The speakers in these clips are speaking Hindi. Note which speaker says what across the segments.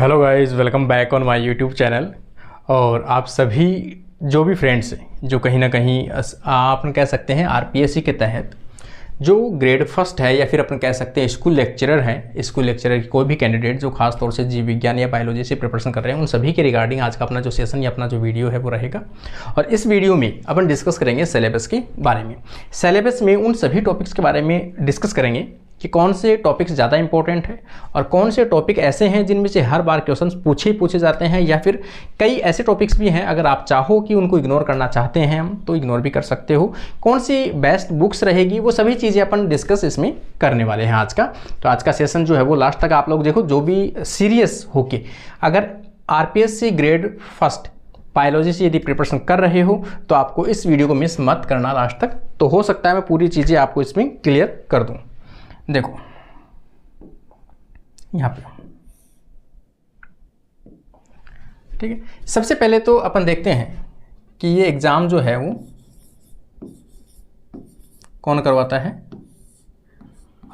Speaker 1: Hello guys, welcome back on my YouTube channel. और आप सभी जो भी फ्रेंड्स हैं जो कहीं ना कहीं आप कह सकते हैं आरपीएससी के तहत जो ग्रेड फर्स्ट है या फिर अपन कह सकते हैं स्कूल लेक्चरर हैं, स्कूल लेक्चरर की कोई भी कैंडिडेट जो खास तौर से जीव विज्ञान या बायोलॉजी से प्रिपरेशन कर रहे हैं, उन सभी के रिगार्डिंग आज का अपना जो सेशन या अपना जो वीडियो है वो रहेगा। और इस वीडियो में अपन डिस्कस करेंगे सिलेबस के बारे में। सिलेबस में उन सभी टॉपिक्स के बारे में डिस्कस करेंगे कि कौन से टॉपिक्स ज़्यादा इंपॉर्टेंट है और कौन से टॉपिक ऐसे हैं जिनमें से हर बार क्वेश्चंस पूछे जाते हैं, या फिर कई ऐसे टॉपिक्स भी हैं अगर आप चाहो कि उनको इग्नोर करना चाहते हैं हम तो इग्नोर भी कर सकते हो। कौन सी बेस्ट बुक्स रहेगी वो सभी चीज़ें अपन डिस्कस इसमें करने वाले हैं आज का। तो आज का सेशन जो है वो लास्ट तक आप लोग देखो, जो भी सीरियस होके अगर आरपीएससी ग्रेड फर्स्ट बायोलॉजी से यदि प्रिपरेशन कर रहे हो तो आपको इस वीडियो को मिस मत करना लास्ट तक। तो हो सकता है मैं पूरी चीज़ें आपको इसमें क्लियर कर दूँ। देखो यहाँ पे ठीक है, सबसे पहले तो अपन देखते हैं कि ये एग्ज़ाम जो है वो कौन करवाता है,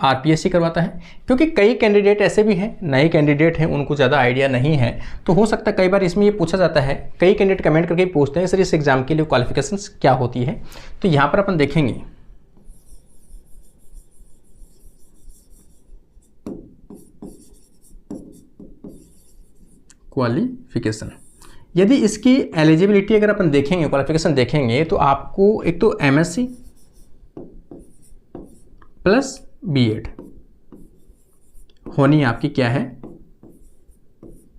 Speaker 1: आरपीएससी करवाता है। क्योंकि कई कैंडिडेट ऐसे भी हैं, नए कैंडिडेट हैं, उनको ज़्यादा आइडिया नहीं है, तो हो सकता है कई बार इसमें ये पूछा जाता है, कई कैंडिडेट कमेंट करके पूछते हैं सर इस एग्ज़ाम के लिए क्वालिफिकेशंस क्या होती है। तो यहाँ पर अपन देखेंगे क्वालिफिकेशन। यदि इसकी एलिजिबिलिटी अगर अपन देखेंगे, क्वालिफिकेशन देखेंगे, तो आपको एक तो एमएससी प्लस बीएड होनी आपकी क्या है,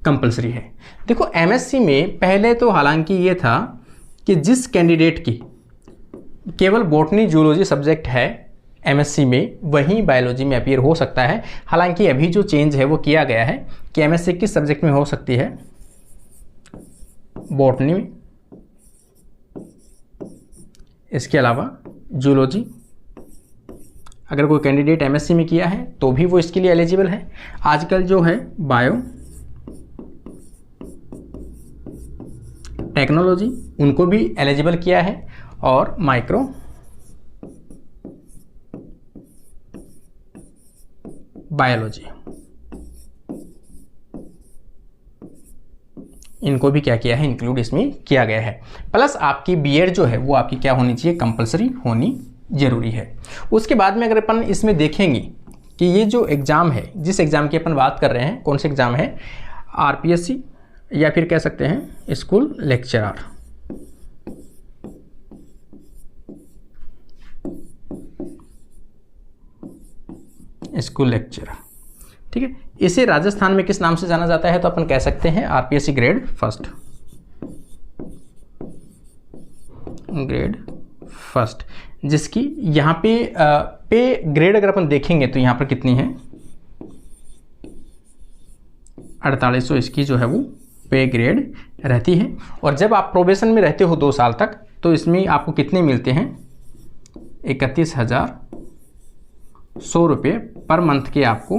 Speaker 1: कंपलसरी है। देखो एमएससी में पहले तो हालांकि ये था कि जिस कैंडिडेट की केवल बॉटनी जूलॉजी सब्जेक्ट है एमएससी में वहीं बायोलॉजी में अपीयर हो सकता है। हालांकि अभी जो चेंज है वो किया गया है कि एमएससी किस सब्जेक्ट में हो सकती है, बॉटनी में, इसके अलावा जूलॉजी। अगर कोई कैंडिडेट एमएससी में किया है तो भी वो इसके लिए एलिजिबल है। आजकल जो है बायो टेक्नोलॉजी उनको भी एलिजिबल किया है, और माइक्रो बायोलॉजी इनको भी क्या किया है, इंक्लूड इसमें किया गया है। प्लस आपकी बीएड जो है वो आपकी क्या होनी चाहिए, कंपलसरी होनी जरूरी है। उसके बाद में अगर अपन इसमें देखेंगे कि ये जो एग्ज़ाम है, जिस एग्ज़ाम की अपन बात कर रहे हैं, कौन से एग्ज़ाम है, आरपीएससी या फिर कह सकते हैं स्कूल लेक्चरर। स्कूल लेक्चरर, ठीक है। इसे राजस्थान में किस नाम से जाना जाता है, तो अपन कह सकते हैं आरपीएससी ग्रेड फर्स्ट, जिसकी यहाँ पे ग्रेड अगर अपन देखेंगे तो यहाँ पर कितनी है, 4800 इसकी जो है वो पे ग्रेड रहती है। और जब आप प्रोबेशन में रहते हो 2 साल तक तो इसमें आपको कितने मिलते हैं, 31,100 रुपये पर मंथ के आपको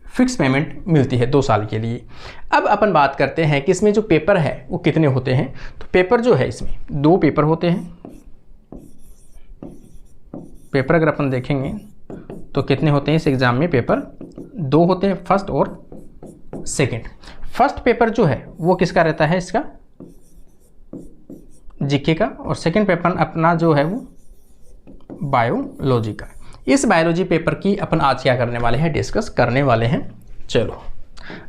Speaker 1: फिक्स पेमेंट मिलती है 2 साल के लिए। अब अपन बात करते हैं कि इसमें जो पेपर है वो कितने होते हैं। तो पेपर जो है इसमें 2 पेपर होते हैं। पेपर अगर अपन देखेंगे तो कितने होते हैं इस एग्ज़ाम में, पेपर 2 होते हैं, फर्स्ट और सेकंड। फर्स्ट पेपर जो है वो किसका रहता है, इसका जीके का, और सेकंड पेपर अपना जो है वो बायोलॉजी का। इस बायोलॉजी पेपर की अपन आज क्या करने वाले हैं, डिस्कस करने वाले हैं। चलो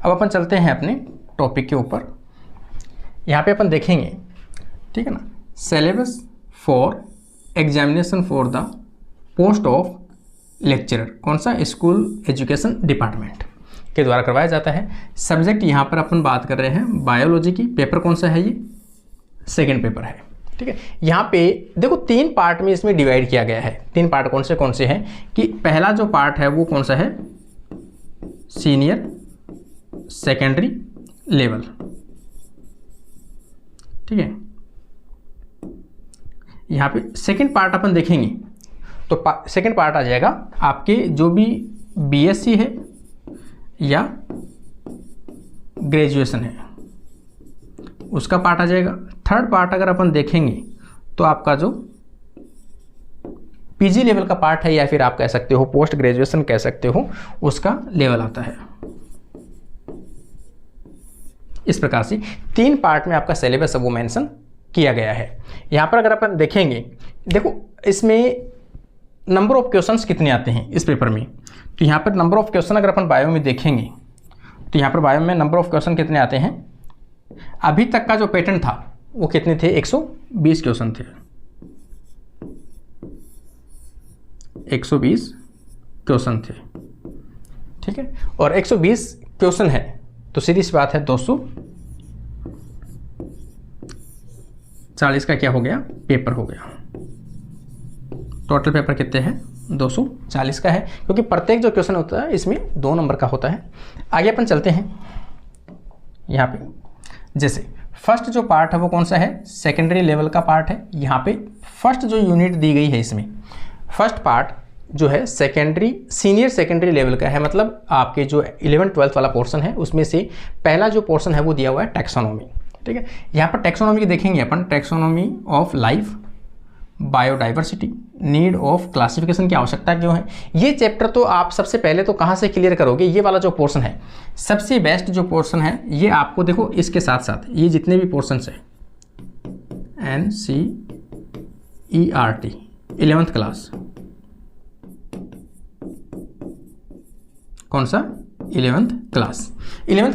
Speaker 1: अब अपन चलते हैं अपने टॉपिक के ऊपर। यहाँ पे अपन देखेंगे, ठीक है ना, syllabus for examination for the post of lecturer, कौन सा, स्कूल एजुकेशन डिपार्टमेंट के द्वारा करवाया जाता है। सब्जेक्ट यहाँ पर अपन बात कर रहे हैं बायोलॉजी की। पेपर कौन सा है, ये सेकेंड पेपर है, ठीक है। यहाँ पे देखो 3 पार्ट में इसमें डिवाइड किया गया है। 3 पार्ट कौन से हैं कि पहला जो पार्ट है वो कौन सा है, सीनियर सेकेंडरी लेवल, ठीक है। यहाँ पे सेकंड पार्ट अपन देखेंगे तो सेकंड पार्ट आ जाएगा आपके जो भी बीएससी है या ग्रेजुएशन है उसका पार्ट आ जाएगा। थर्ड पार्ट अगर अपन देखेंगे तो आपका जो पीजी लेवल का पार्ट है या फिर आप कह सकते हो पोस्ट ग्रेजुएशन कह सकते हो, उसका लेवल आता है। इस प्रकार से 3 पार्ट में आपका सिलेबस वो मेंशन किया गया है। यहाँ पर अगर अपन देखेंगे, देखो इसमें नंबर ऑफ क्वेश्चंस कितने आते हैं इस पेपर में, तो यहाँ पर नंबर ऑफ क्वेश्चन अगर अपन बायो में देखेंगे तो यहाँ पर बायो में नंबर ऑफ क्वेश्चन कितने आते हैं, अभी तक का जो पैटर्न था वो कितने थे, 120 क्वेश्चन थे, 120 क्वेश्चन थे, ठीक है। और 120 क्वेश्चन है तो सीधी सी बात है 240 का क्या हो गया, पेपर हो गया। टोटल पेपर कितने हैं, 240 का है, क्योंकि प्रत्येक जो क्वेश्चन होता है इसमें 2 नंबर का होता है। आगे अपन चलते हैं। यहाँ पे जैसे फर्स्ट जो पार्ट है वो कौन सा है, सेकेंडरी लेवल का पार्ट है। यहाँ पे फर्स्ट जो यूनिट दी गई है इसमें फर्स्ट पार्ट जो है सेकेंडरी सीनियर सेकेंडरी लेवल का है, मतलब आपके जो 11th-12th वाला पोर्शन है उसमें से पहला जो पोर्शन है वो दिया हुआ है टैक्सोनॉमी, ठीक है। यहाँ पर टैक्सोनॉमी की देखेंगे अपन, taxonomy of life, biodiversity, need of classification की आवश्यकता क्यों है। ये चैप्टर तो आप सबसे पहले तो कहाँ से क्लियर करोगे, ये वाला जो पोर्शन है सबसे बेस्ट जो पोर्शन है ये आपको देखो, इसके साथ साथ ये जितने भी पोर्शन है NCERT 11th क्लास, कौन सा 11th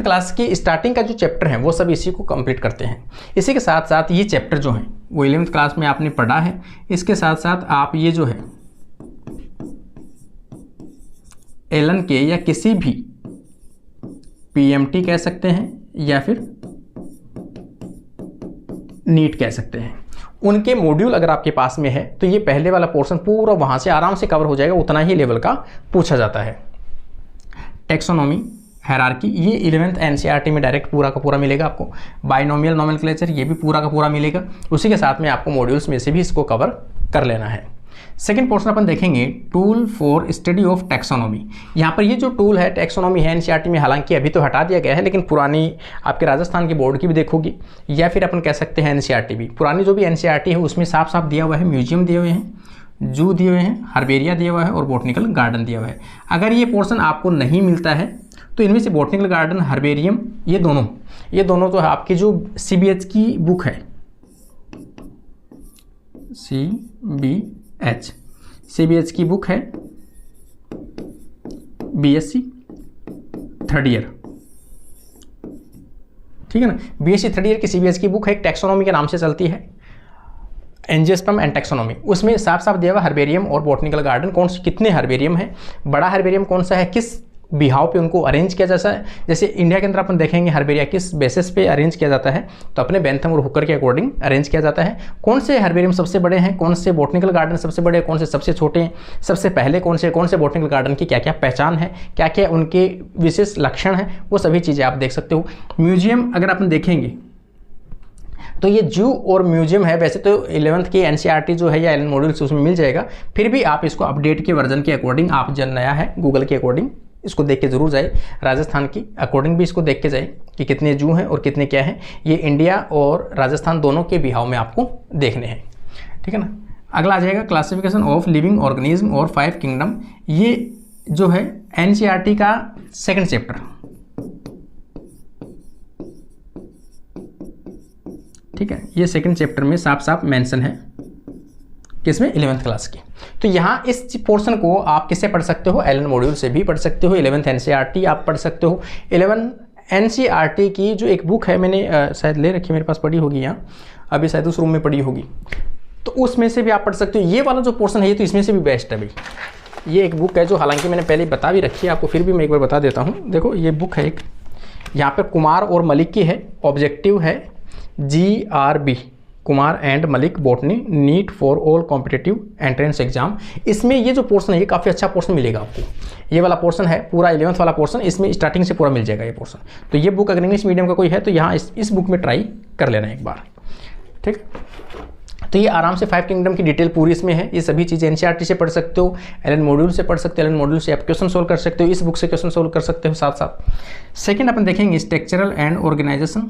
Speaker 1: क्लास की स्टार्टिंग का जो चैप्टर है वो सब इसी को कंप्लीट करते हैं। इसी के साथ साथ ये चैप्टर जो है वो 11th क्लास में आपने पढ़ा है, इसके साथ साथ आप ये जो है एलन के या किसी भी PMT कह सकते हैं या फिर नीट कह सकते हैं, उनके मॉड्यूल अगर आपके पास में है तो ये पहले वाला पोर्शन पूरा वहाँ से आराम से कवर हो जाएगा, उतना ही लेवल का पूछा जाता है। टैक्सोनॉमी, हायरार्की, ये 11th NCERT में डायरेक्ट पूरा का पूरा मिलेगा आपको। बाइनोमियल नोमेनक्लेचर, ये भी पूरा का पूरा मिलेगा। उसी के साथ में आपको मॉड्यूल्स में से भी इसको कवर कर लेना है। सेकंड पोर्शन अपन देखेंगे tool for study of taxonomy. यहाँ पर ये जो टूल है टैक्सोनॉमी है NCERT में, हालांकि अभी तो हटा दिया गया है, लेकिन पुरानी आपके राजस्थान की बोर्ड की भी देखोगी या फिर अपन कह सकते हैं NCERT भी, पुरानी जो भी NCERT है उसमें साफ साफ दिया हुआ है म्यूजियम दिए हुए हैं, जू दिए हुए हैं, हर्बेरिया दिया हुआ है और बॉटनिकल गार्डन दिया हुआ है। अगर ये पोर्शन आपको नहीं मिलता है तो इनमें से बॉटनिकल गार्डन, हर्बेरियम, ये दोनों तो आपकी जो CBH की बुक है, CBH की बुक है, BSc 3rd ईयर, ठीक है ना। BSc 3rd ईयर की CBH की बुक है, एक टैक्सोनॉमी के नाम से चलती है, एंजियोस्पर्म एंड टैक्सोनॉमी। उसमें साफ साफ दिया हुआ हर्बेरियम और बॉटनिकल गार्डन कौन से कितने हर्बेरियम है, बड़ा हर्बेरियम कौन सा है, किस बिहाव पे उनको अरेंज किया जाता है। जैसे इंडिया के अंदर अपन देखेंगे हर्बेरिया किस बेसिस पे अरेंज किया जाता है, तो अपने बेंथम और हुकर के अकॉर्डिंग अरेंज किया जाता है। कौन से हर्बेरियम सबसे बड़े हैं, कौन से बॉटनिकल गार्डन सबसे बड़े हैं, कौन से सबसे छोटे हैं, सबसे पहले कौन से बॉटनिकल गार्डन की क्या क्या पहचान है, क्या क्या उनके विशेष लक्षण हैं, वो सभी चीज़ें आप देख सकते हो। म्यूजियम अगर अपन देखेंगे तो ये जू और म्यूजियम है, वैसे तो 11th की NCERT जो है या एलन मॉड्यूल से उसमें मिल जाएगा, फिर भी आप इसको अपडेट के वर्जन के अकॉर्डिंग, आप जब नया है गूगल के अकॉर्डिंग इसको देख के जरूर जाए, राजस्थान की अकॉर्डिंग भी इसको देख के जाए कि कितने जू हैं और कितने क्या हैं। ये इंडिया और राजस्थान दोनों के बिहाव में आपको देखने हैं, ठीक है ना। अगला आ जाएगा क्लासिफिकेशन ऑफ लिविंग ऑर्गेनिज्म और 5 किंगडम। ये जो है NCERT का सेकंड चैप्टर, ठीक है। ये सेकंड चैप्टर में साफ साफ मेंशन है किसमें, 11th क्लास की। तो यहाँ इस पोर्शन को आप किससे पढ़ सकते हो, एलन मॉड्यूल से भी पढ़ सकते हो, 11th NCERT आप पढ़ सकते हो। 11th NCERT की जो एक बुक है, मैंने शायद ले रखी, मेरे पास पड़ी होगी यहाँ, अभी शायद उस रूम में पड़ी होगी, तो उसमें से भी आप पढ़ सकते हो। ये वाला जो पोर्शन है ये तो इसमें से भी बेस्ट है भाई। ये एक बुक है जो हालांकि मैंने पहले बता भी रखी है आपको, फिर भी मैं एक बार बता देता हूँ। देखो ये बुक है एक, यहाँ पर कुमार और मलिक की है, ऑब्जेक्टिव है GRB, Kumar and Malik botany, NEET for all competitive entrance exam. इसमें ये जो पोर्शन है ये काफ़ी अच्छा पोर्शन मिलेगा आपको। ये वाला पोर्शन है पूरा 11th वाला पोर्शन, इसमें स्टार्टिंग से पूरा मिल जाएगा ये पोर्शन। तो ये बुक अगर इंग्लिश मीडियम का कोई है तो यहाँ इस बुक में ट्राई कर लेना एक बार, ठीक। तो ये आराम से 5 किंगडम की डिटेल पूरी इसमें है। ये सभी चीज़ें NCERT से पढ़ सकते हो, एलन मॉड्यूल से पढ़ सकते हो, एलन मॉड्यूल से आप क्वेश्चन सोल्व कर सकते हो, इस बुक से क्वेश्चन सोल्व कर सकते हो साथ साथ। सेकेंड अपन देखेंगे structural and organisation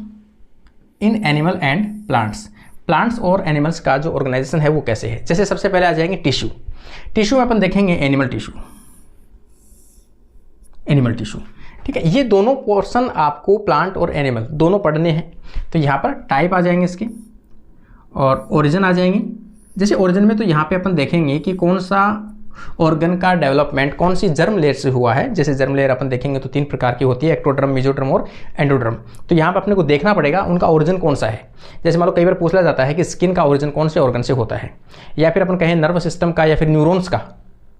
Speaker 1: in animal and plants. Plants और एनिमल्स का जो ऑर्गेनाइजेशन है वो कैसे है। जैसे सबसे पहले आ जाएंगे टिश्यू में अपन देखेंगे एनिमल टिश्यू। ठीक है, ये दोनों पोर्शन आपको प्लांट और एनिमल दोनों पढ़ने हैं। तो यहाँ पर टाइप आ जाएंगे इसके और ओरिजिन आ जाएंगे। जैसे ओरिजिन में तो यहाँ पे अपन देखेंगे कि कौन सा ऑर्गन का डेवलपमेंट कौन सी जर्म लेयर से हुआ है। जैसे जर्म लेयर अपन देखेंगे तो 3 प्रकार की होती है, एक्टोडर्म, मेसोडर्म और एंडोडर्म। तो यहाँ पर अपने को देखना पड़ेगा उनका ओरिजिन कौन सा है। जैसे मान लो कई बार पूछ लिया जाता है कि स्किन का ओरिजिन कौन से ऑर्गन से होता है, या फिर अपन कहें नर्व सिस्टम का या फिर न्यूरॉन्स का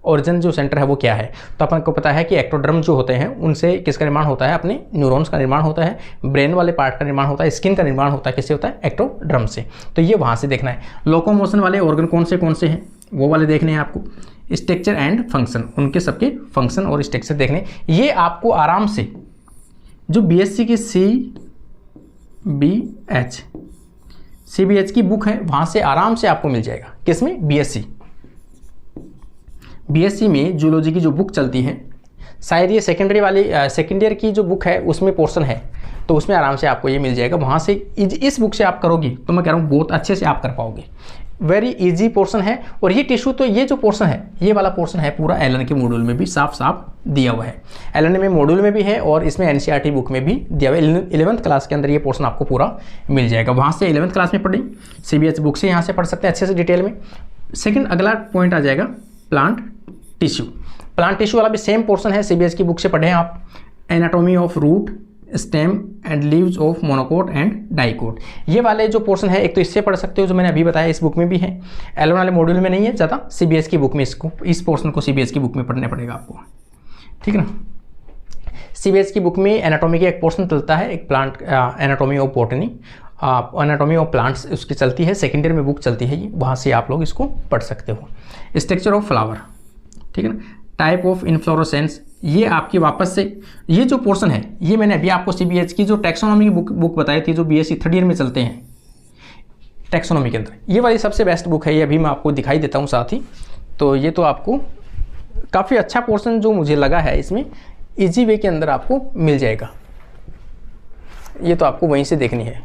Speaker 1: ओरिजिन जो सेंटर है वो क्या है। तो अपन को पता है कि एक्टोडर्म जो होते हैं उनसे किसका निर्माण होता है, अपने न्यूरॉन्स का निर्माण होता है, ब्रेन वाले पार्ट का निर्माण होता है, स्किन का निर्माण होता है किससे होता है, एक्टोडर्म से। तो ये वहाँ से देखना है। लोकोमोशन वाले ऑर्गन कौन से हैं वो वाले देखने हैं आपको। स्ट्रक्चर एंड फंक्शन, उनके सबके फंक्शन और स्ट्रक्चर देखने, ये आपको आराम से जो बीएससी की सीबीएच की बुक है वहाँ से आराम से आपको मिल जाएगा। किसमें, बीएससी में जूलॉजी की जो बुक चलती है, शायद ये सेकेंड ईयर की जो बुक है उसमें पोर्शन है, तो उसमें आराम से आपको ये मिल जाएगा। वहाँ से इस बुक से आप करोगे तो मैं कह रहा हूँ बहुत अच्छे से आप कर पाओगे। वेरी इजी पोर्शन है। और ये टिश्यू, तो ये जो पोर्शन है, ये वाला पोर्शन है पूरा एलन के मॉड्यूल में भी साफ साफ दिया हुआ है। एलन में मॉड्यूल में भी है और इसमें एनसीईआरटी बुक में भी दिया हुआ है। 11th क्लास के अंदर ये पोर्शन आपको पूरा मिल जाएगा। वहाँ से 11th क्लास में पढ़ें, सीबीएच बुक से यहाँ से पढ़ सकते हैं अच्छे से डिटेल में। सेकेंड अगला पॉइंट आ जाएगा प्लांट टिश्यू। प्लांट टिश्यू वाला भी सेम पोर्शन है, सीबीएच की बुक से पढ़ें आप। Anatomy of root, stem and leaves of monocot and dicot, ये वाले जो पोर्शन है एक तो इससे पढ़ सकते हो जो मैंने अभी बताया, इस बुक में भी है। एलन वाले मॉड्यूल में नहीं है ज़्यादा, सीबीएस की बुक में इस पोर्शन को सीबीएस की बुक में पढ़ना पड़ेगा आपको, ठीक है ना। सीबीएस की बुक में एनाटॉमी का एक पोर्शन चलता है, एक plant anatomy of botany, anatomy of plants उसकी चलती है, सेकेंड ईयर में बुक चलती है ये, वहाँ से आप लोग इसको पढ़ सकते हो। स्ट्रक्चर ऑफ फ्लावर, ठीक है ना। टाइप ऑफ इन्फ्लोरोसेंस, ये आपकी वापस से ये जो पोर्शन है ये मैंने अभी आपको सीबीएच की जो टैक्सोनॉमी की बुक बताई थी, जो बीएससी 3rd ईयर में चलते हैं टैक्सोनॉमी के अंदर, ये वाली सबसे बेस्ट बुक है। ये अभी मैं आपको दिखाई देता हूँ साथ ही। तो ये तो आपको काफ़ी अच्छा पोर्शन जो मुझे लगा है, इसमें इजी वे के अंदर आपको मिल जाएगा। ये तो आपको वहीं से देखनी है।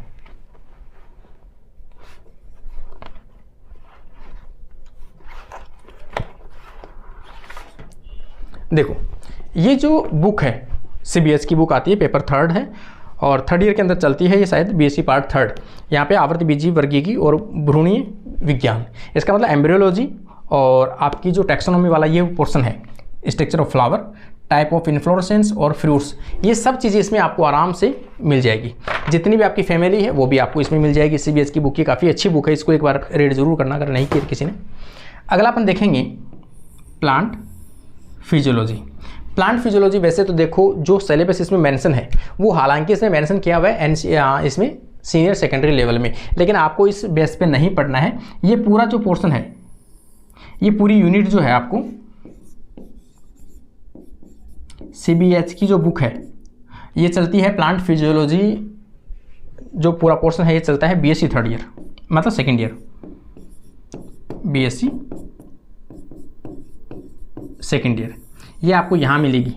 Speaker 1: देखो ये जो बुक है सीबीएस की बुक आती है, पेपर 3rd है और 3rd ईयर के अंदर चलती है ये, शायद बीएससी पार्ट 3rd। यहाँ पे आवर्तबीजी वर्गीकी और भ्रूणीय विज्ञान, इसका मतलब एम्ब्रियोलॉजी, और आपकी जो टैक्सोनॉमी वाला ये पोर्शन है, structure of flower, type of inflorescence और फ्रूट्स, ये सब चीज़ें इसमें आपको आराम से मिल जाएगी। जितनी भी आपकी फैमिली है वो भी आपको इसमें मिल जाएगी। सीबीएस की बुक की काफ़ी अच्छी बुक है, इसको एक बार रीड जरूर करना अगर नहीं किया किसी ने। अगला अपन देखेंगे प्लांट फिजियोलॉजी। प्लांट फिजियोलॉजी वैसे तो देखो जो सिलेबस इसमें मेंशन है वो हालांकि इसमें मेंशन किया हुआ है इसमें सीनियर सेकेंडरी लेवल में, लेकिन आपको इस बेस पे नहीं पढ़ना है। ये पूरा जो पोर्शन है, ये पूरी यूनिट जो है आपको सीबीएच की जो बुक है ये चलती है प्लांट फिजियोलॉजी, जो पूरा पोर्शन है ये चलता है बीएससी 3rd ईयर, मतलब 2nd year, BSc 2nd year, ये आपको यहाँ मिलेगी।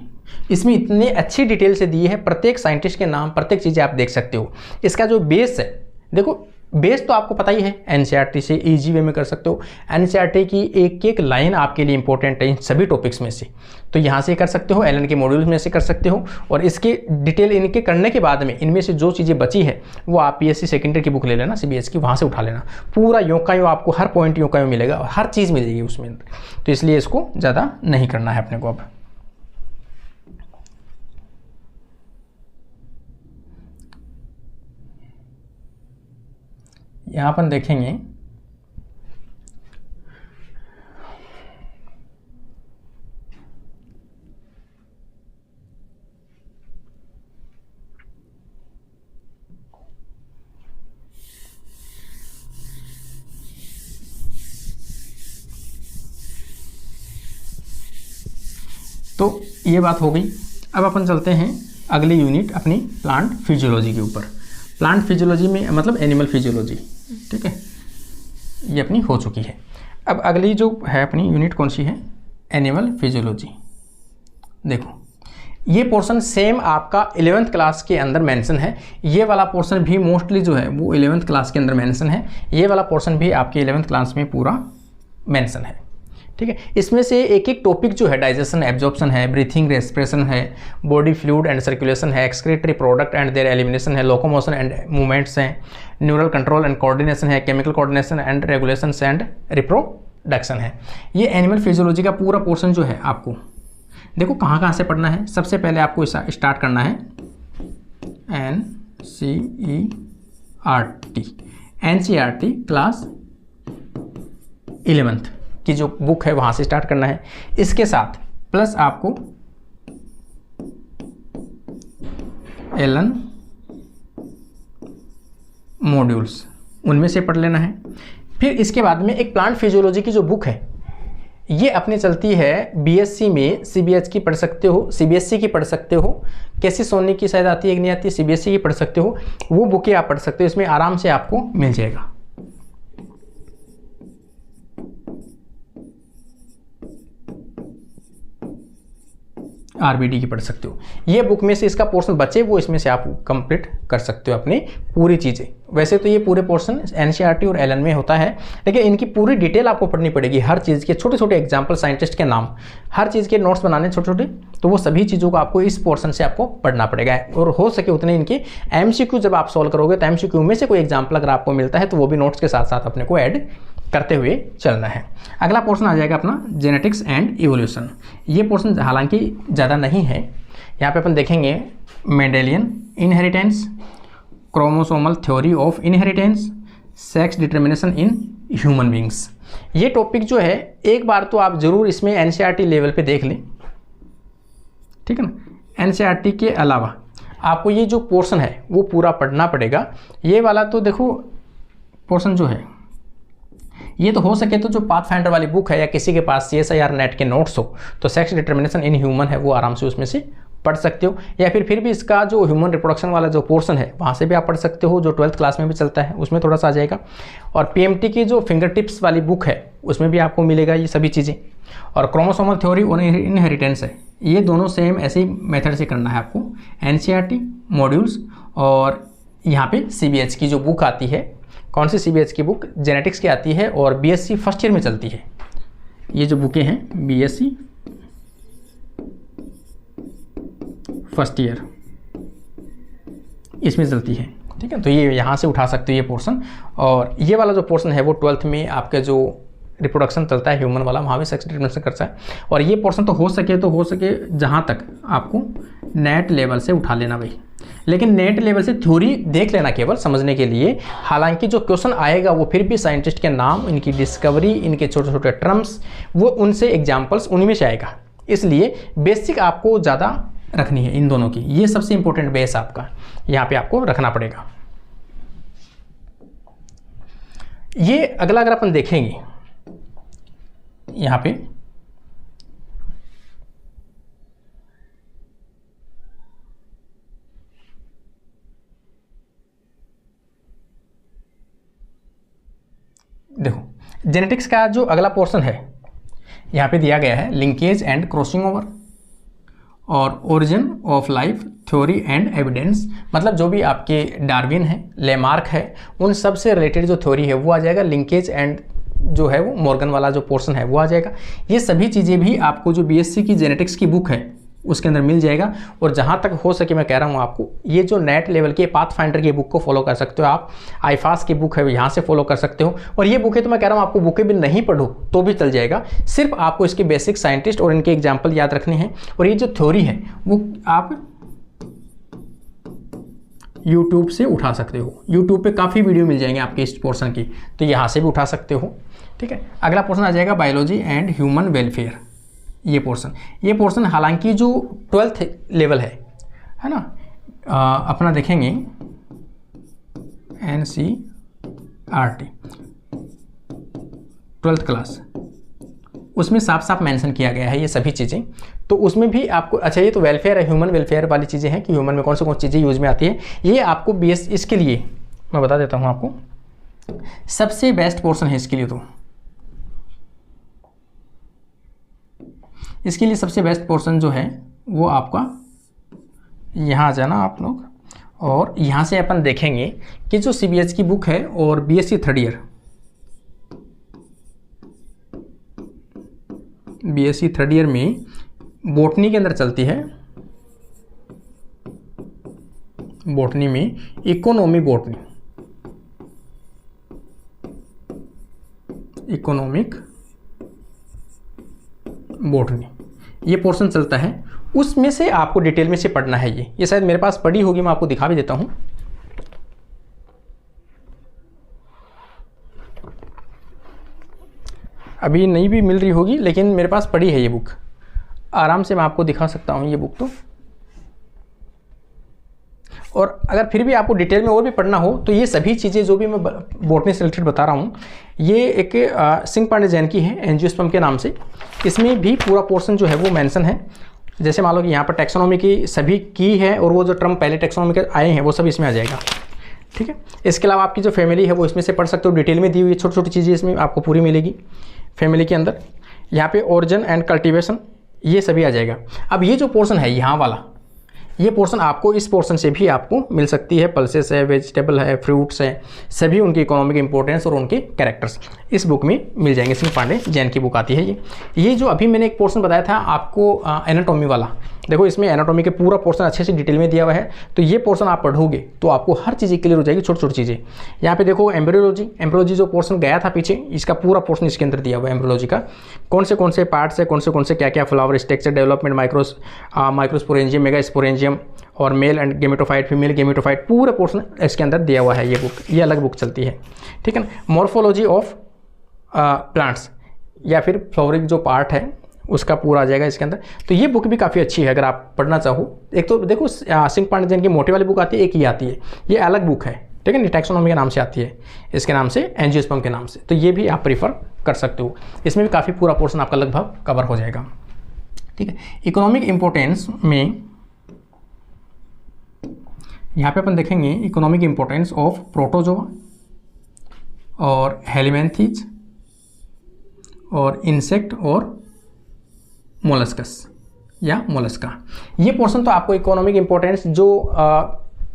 Speaker 1: इसमें इतने अच्छी डिटेल से दी है, प्रत्येक साइंटिस्ट के नाम, प्रत्येक चीज़ें आप देख सकते हो। इसका जो बेस है, देखो बेस तो आपको पता ही है, एनसीईआरटी से इजी वे में कर सकते हो। एनसीईआरटी की एक एक लाइन आपके लिए इंपॉर्टेंट है इन सभी टॉपिक्स में से, तो यहाँ से कर सकते हो, एलन के मॉड्यूल में से कर सकते हो। और इसके डिटेल इनके करने के बाद में इनमें से जो चीज़ें बची है वो आप पीएससी 2nd ईयर की बुक ले लेना, सीबीएस की, वहाँ से उठा लेना। पूरा यों का यों आपको हर पॉइंट यों का यों मिलेगा, हर चीज़ मिलेगी उसमें, तो इसलिए इसको ज़्यादा नहीं करना है अपने को। अब यहाँ अपन देखेंगे तो ये बात हो गई। अब अपन चलते हैं अगली यूनिट अपनी प्लांट फिजियोलॉजी के ऊपर। प्लांट फिजियोलॉजी में मतलब एनिमल फिजियोलॉजी, ठीक है, ये अपनी हो चुकी है। अब अगली जो है अपनी यूनिट कौन सी है, एनिमल फिजियोलॉजी। देखो ये पोर्शन सेम आपका 11th क्लास के अंदर मेंशन है। ये वाला पोर्शन भी मोस्टली जो है वो 11th क्लास के अंदर मेंशन है। ये वाला पोर्शन भी आपके 11th क्लास में पूरा मेंशन है, ठीक है। इसमें से एक एक टॉपिक जो है डाइजेशन, एब्जॉर्प्शन है, ब्रीथिंग, रेस्पिरेशन है, बॉडी फ्लूइड एंड सर्कुलेशन है, excretory product and there elimination है, लोकोमोशन एंड मूवमेंट्स हैं, न्यूरल कंट्रोल एंड कोऑर्डिनेशन है, chemical coordination and regulation and reproduction है। ये एनिमल फिजियोलॉजी का पूरा पोर्शन जो है आपको देखो कहाँ से पढ़ना है। सबसे पहले आपको स्टार्ट करना है NCERT क्लास 11th की जो बुक है वहाँ से स्टार्ट करना है। इसके साथ प्लस आपको एलन मॉड्यूल्स उनमें से पढ़ लेना है। फिर इसके बाद में एक प्लांट फिजियोलॉजी की जो बुक है ये अपने चलती है BSc में, CBH की पढ़ सकते हो, CBSC की पढ़ सकते हो, कैसी सोनी की शायद आती है कि नहीं आती है, CBSC की पढ़ सकते हो, वो बुकें आप पढ़ सकते हो, इसमें आराम से आपको मिल जाएगा। RBD की पढ़ सकते हो। ये बुक में से इसका पोर्शन बचे वो इसमें से आप कंप्लीट कर सकते हो अपनी पूरी चीज़ें। वैसे तो ये पूरे पोर्शन NCERT और एलन में होता है, लेकिन इनकी पूरी डिटेल आपको पढ़नी पड़ेगी। हर चीज़ के छोटे छोटे एग्जाम्पल, साइंटिस्ट के नाम, हर चीज़ के नोट्स बनाने छोटे छोटे, तो वो सभी चीज़ों को आपको इस पोर्शन से आपको पढ़ना पड़ेगा। और हो सके उतने इनके MCQ जब आप सॉल्व करोगे तो MCQ में से कोई एग्जाम्पल अगर आपको मिलता है तो वो भी नोट्स के साथ साथ अपने को ऐड करते हुए चलना है। अगला पोर्शन आ जाएगा अपना जेनेटिक्स एंड इवोल्यूशन। ये पोर्शन हालांकि ज़्यादा नहीं है। यहाँ पे अपन देखेंगे Mendelian inheritance, chromosomal theory of inheritance, sex determination in human beings. ये टॉपिक जो है एक बार तो आप ज़रूर इसमें NCERT लेवल पे देख लें, ठीक है ना। NCERT के अलावा आपको ये जो पोर्शन है वो पूरा पढ़ना पड़ेगा। ये वाला तो देखो पोर्शन जो है ये तो हो सके तो जो पाथफाइंडर वाली बुक है या किसी के पास CSIR नेट के नोट्स हो तो सेक्स डिटर्मिनेशन इन ह्यूमन है वो आराम से उसमें से पढ़ सकते हो, या फिर भी इसका जो ह्यूमन रिप्रोडक्शन वाला जो पोर्शन है वहाँ से भी आप पढ़ सकते हो, जो 12th क्लास में भी चलता है उसमें थोड़ा सा आ जाएगा। और PMT की जो फिंगर टिप्स वाली बुक है उसमें भी आपको मिलेगा ये सभी चीज़ें। और क्रोमोसोमल थ्योरी और इनहेरिटेंस है, ये दोनों सेम ऐसे ही मेथड से करना है आपको। NCERT मॉड्यूल्स और यहाँ पे CBH की जो बुक आती है, कौन सी CBH की बुक, जेनेटिक्स की आती है और BSc फर्स्ट ईयर में चलती है। ये जो बुकें हैं BSc फर्स्ट ईयर इसमें चलती है, ठीक है। तो ये यहाँ से उठा सकते हो ये पोर्शन। और ये वाला जो पोर्शन है वो 12th में आपके जो रिप्रोडक्शन चलता है ह्यूमन वाला वहाँ भी सेक्स डिटर्मिनेशन करता है। और ये पोर्शन तो हो सके जहाँ तक आपको नेट लेवल से उठा लेना भाई, लेकिन नेट लेवल से थ्योरी देख लेना केवल समझने के लिए। हालांकि जो क्वेश्चन आएगा वो फिर भी साइंटिस्ट के नाम, इनकी डिस्कवरी, इनके छोटे छोटे टर्म्स, वो उनसे एग्जाम्पल्स उनमें से आएगा। इसलिए बेसिक आपको ज़्यादा रखनी है इन दोनों की। ये सबसे इंपॉर्टेंट बेस आपका यहाँ पे आपको रखना पड़ेगा। ये अगला अगर अपन देखेंगे यहाँ पे देखो जेनेटिक्स का जो अगला पोर्शन है यहाँ पे दिया गया है लिंकेज एंड क्रॉसिंग ओवर और origin of life theory and evidence. मतलब जो भी आपके डार्विन है, लेमार्क है, उन सब से रिलेटेड जो थ्योरी है वो आ जाएगा। लिंकेज एंड जो है वो मॉर्गन वाला जो पोर्शन है वो आ जाएगा। ये सभी चीज़ें भी आपको जो BSc की जेनेटिक्स की बुक है उसके अंदर मिल जाएगा। और जहाँ तक हो सके मैं कह रहा हूँ आपको ये जो नेट लेवल के पाथफाइंडर की बुक को फॉलो कर सकते हो आप, IFAS की बुक है यहाँ से फॉलो कर सकते हो। और ये बुकें तो मैं कह रहा हूँ आपको बुकें भी नहीं पढ़ो तो भी चल जाएगा, सिर्फ आपको इसके बेसिक साइंटिस्ट और इनके एग्जाम्पल याद रखने हैं। और ये जो थ्योरी है वो आप यूट्यूब से उठा सकते हो, यूट्यूब पे काफ़ी वीडियो मिल जाएंगे आपके इस पोर्शन की, तो यहाँ से भी उठा सकते हो, ठीक है। अगला पोर्शन आ जाएगा बायोलॉजी एंड ह्यूमन वेलफेयर। ये पोर्शन हालांकि जो 12th लेवल है ना, अपना देखेंगे NCERT 12th क्लास, उसमें साफ साफ मेंशन किया गया है ये सभी चीज़ें। तो उसमें भी आपको, अच्छा ये तो वेलफेयर है, ह्यूमन वेलफेयर वाली चीज़ें हैं कि ह्यूमन में कौन सी चीज़ें यूज में आती है। ये आपको इसके लिए मैं बता देता हूँ आपको, सबसे बेस्ट पोर्शन है इसके लिए। तो इसके लिए सबसे बेस्ट पोर्शन जो है वो आपका यहाँ आ जाना आप लोग, और यहाँ से अपन देखेंगे कि जो CBH की बुक है और BSc third year BSc third year में बॉटनी के अंदर चलती है, बॉटनी में इकोनॉमी बॉटनी, इकोनॉमिक बॉटनी, ये पोर्शन चलता है। उसमें से आपको डिटेल में से पढ़ना है। ये शायद मेरे पास पढ़ी होगी, मैं आपको दिखा भी देता हूं। अभी नहीं भी मिल रही होगी, लेकिन मेरे पास पड़ी है ये बुक, आराम से मैं आपको दिखा सकता हूँ ये बुक तो। और अगर फिर भी आपको डिटेल में और भी पढ़ना हो तो ये सभी चीज़ें जो भी मैं बॉटनी से रिलेटेड बता रहा हूँ, ये एक सिंह पांडे जैन की है, एंजियोस्पर्म के नाम से। इसमें भी पूरा पोर्शन जो है वो मेंशन है। जैसे मान लो कि यहाँ पर टैक्सोनॉमी की सभी की है, और वो जो टर्म पहले टैक्सोनॉमी के आए हैं वो सब इसमें आ जाएगा, ठीक है। इसके अलावा आपकी जो फैमिली है वो इसमें से पढ़ सकते हो, डिटेल में दी हुई छोटी छोटी चीज़ें इसमें आपको पूरी मिलेगी फैमिली के अंदर। यहाँ पे ओरिजिन एंड कल्टीवेशन ये सभी आ जाएगा। अब ये जो पोर्शन है यहाँ वाला, ये पोर्शन आपको इस पोर्शन से भी आपको मिल सकती है। पल्सेस है, वेजिटेबल है, फ्रूट्स है, सभी उनकी इकोनॉमिक इंपॉर्टेंस और उनके कैरेक्टर्स इस बुक में मिल जाएंगे। सिंह पांडे जैन की बुक आती है ये जो अभी मैंने एक पोर्शन बताया था आपको एनाटॉमी वाला, देखो इसमें एनाटॉमी के पूरा पोर्शन अच्छे से डिटेल में दिया हुआ है। तो ये पोर्शन आप पढ़ोगे तो आपको हर चीज़ क्लियर हो जाएगी, छोटी छोटी चीज़ें। यहाँ पे देखो एम्ब्रियोलॉजी जो पोर्शन गया था पीछे, इसका पूरा पोर्शन इसके अंदर दिया हुआ है। एम्ब्रियोलॉजी का कौन से पार्ट्स है, कौन से क्या flower structure, development, microsporangium, megasporangium और male and gametophyte, female gametophyte, पूरा पोर्शन इसके अंदर दिया हुआ है। ये बुक, ये अलग बुक चलती है, ठीक है ना। मॉर्फोलॉजी ऑफ प्लांट्स या फिर फ्लावरिंग जो पार्ट है उसका पूरा आ जाएगा इसके अंदर। तो ये बुक भी काफ़ी अच्छी है अगर आप पढ़ना चाहो। एक तो देखो सिंह पांडे जैन की मोटी वाली बुक आती है, एक ही आती है, ये अलग बुक है, ठीक है। टैक्सोनॉमी के नाम से आती है, इसके नाम से एंजियोस्पर्म के नाम से। तो ये भी आप प्रीफर कर सकते हो, इसमें भी काफ़ी पूरा पोर्शन आपका लगभग कवर हो जाएगा, ठीक है। इकोनॉमिक इंपॉर्टेंस में यहाँ पे अपन देखेंगे इकोनॉमिक इंपॉर्टेंस ऑफ प्रोटोजोआ और हेलिमेंथीज और इंसेक्ट और मोलस्कस या मोलस्का। ये पोर्शन तो आपको इकोनॉमिक इंपॉर्टेंस जो